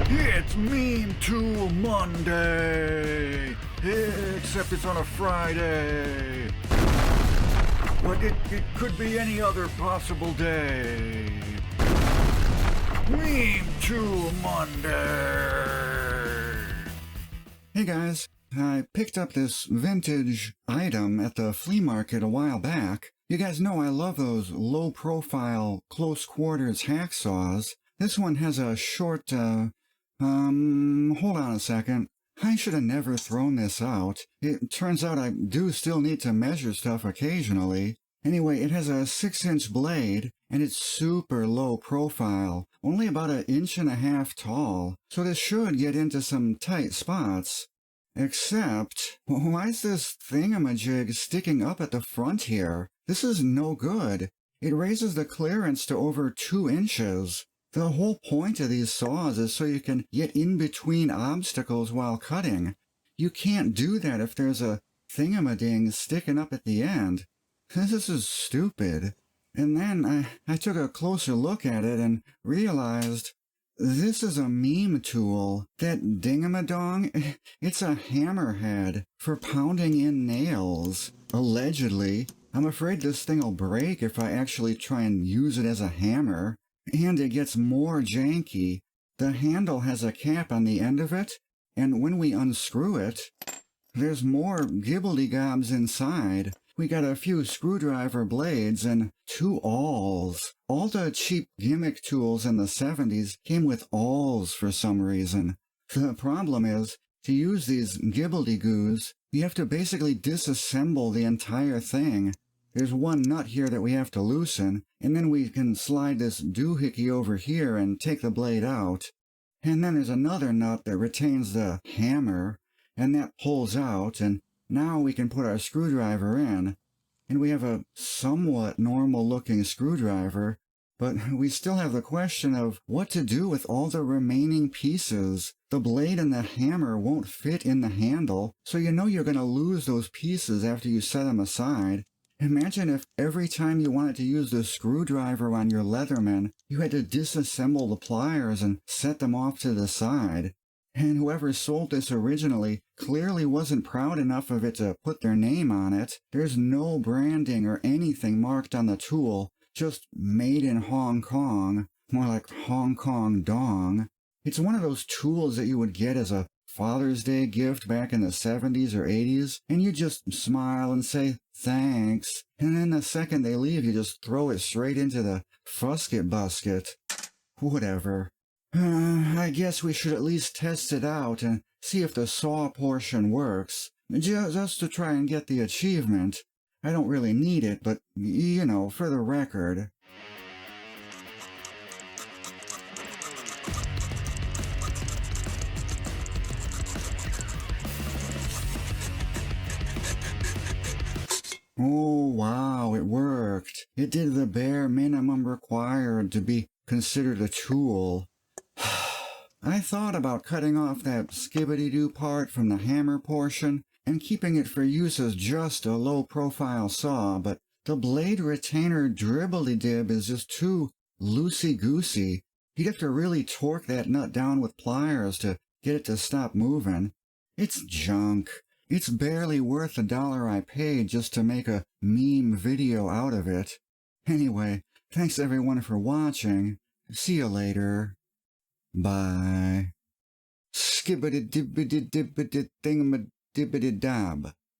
It's Meme Tool Monday! Except it's on a Friday. But it could be any other possible day. Meme Tool Monday! Hey guys, I picked up this vintage item at the flea market a while back. You guys know I love those low-profile, close-quarters hacksaws. This one has a short, hold on a second. I should have never thrown this out. It turns out I do still need to measure stuff occasionally. Anyway, it has a 6-inch blade, and it's super low profile, only about 1.5 inches tall, so this should get into some tight spots. Except, why is this thingamajig sticking up at the front here? This is no good. It raises the clearance to over 2 inches. The whole point of these saws is so you can get in between obstacles while cutting. You can't do that if there's a thingamading sticking up at the end. This is stupid. And then I took a closer look at it and realized this is a meme tool. That dingamadong, it's a hammerhead for pounding in nails, allegedly. I'm afraid this thing'll break if I actually try and use it as a hammer. And it gets more janky. The handle has a cap on the end of it, and when we unscrew it, there's more gibbledy-gobs inside. We got a few screwdriver blades and 2 awls. All the cheap gimmick tools in the 70s came with awls for some reason. The problem is, to use these gibbledy-goos, you have to basically disassemble the entire thing. There's one nut here that we have to loosen, and then we can slide this doohickey over here and take the blade out. And then there's another nut that retains the hammer, and that pulls out, and now we can put our screwdriver in. And we have a somewhat normal-looking screwdriver, but we still have the question of what to do with all the remaining pieces. The blade and the hammer won't fit in the handle, so you know you're going to lose those pieces after you set them aside. Imagine if every time you wanted to use the screwdriver on your Leatherman, you had to disassemble the pliers and set them off to the side. And whoever sold this originally clearly wasn't proud enough of it to put their name on it. There's no branding or anything marked on the tool, just made in Hong Kong, more like Hong Kong dong. It's one of those tools that you would get as a Father's Day gift back in the 70s or 80s, and you just smile and say, thanks, and then the second they leave, you just throw it straight into the fusket busket. Whatever. I guess we should at least test it out and see if the saw portion works, just to try and get the achievement. I don't really need it, but, you know, for the record. Oh, wow, it worked. It did the bare minimum required to be considered a tool. I thought about cutting off that skibbity-doo part from the hammer portion and keeping it for use as just a low-profile saw, but the blade retainer dribbledy-dib is just too loosey-goosey. You'd have to really torque that nut down with pliers to get it to stop moving. It's junk. It's barely worth the $1 I paid just to make a meme video out of it. Anyway, thanks everyone for watching. See you later. Bye. Skibbity-dibbity-dibbity-thingamadibbity-dab.